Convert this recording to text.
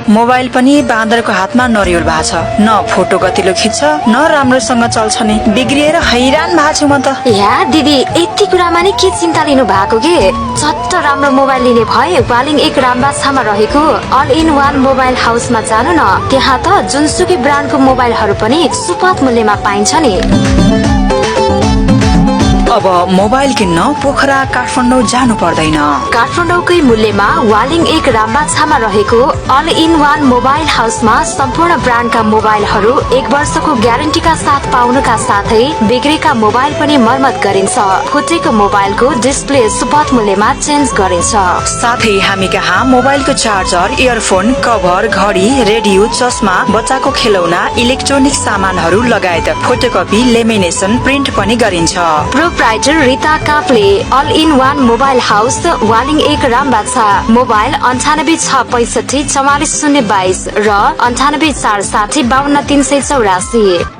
Mobile पनि बाँदरको हातमा नरिवल भएको छ। न फोटो गतिलो खिच्छ न राम्रोसँग चल्छ नि। बिग्रिएर हैरान भएको छु म त। या दिदी यति कुरामा नि के चिन्ता लिनु भएको के? झट्ट राम्रो मोबाइल लिने भए वालिङ एक रामबाछामा रहेको अल इन वान मोबाइल हाउसमा जानु न। त्यहाँ त जुनसुकै ब्रान्डको मोबाइलहरू पनि सुपथ मूल्यमा पाइन्छ नि। अब मोबाइल किन्न पोखरा काठमाडौँ जानु पर्दैन। काठमाडौँकै मूल्यमा वालिङ एक रामबाछामा रहेको अल इन वान मोबाइल हाउसमा सम्पूर्ण ब्रान्डका मोबाइलहरू 1 वर्षको ग्यारेन्टीका साथ पाउनुका साथै बिग्रेका मोबाइल पनि मर्मत गरिन्छ। फुटेको मोबाइलको डिस्प्ले सुपथ मूल्यमा चेन्ज गरिन्छ। साथै हामी कहाँ मोबाइलको चार्जर, इयरफोन, कभर, घडी, रेडियो, चस्मा, बच्चाको खेलौना, इलेक्ट्रोनिक सामानहरू लगायत फोटोकपी, लेमिनेसन, प्रिन्ट पनि गरिन्छ। Proprietor Rita Kafle all in one mobile house Waling एक रामबाछा। मोबाइल 98 665 44 022 र 98 460 52 384।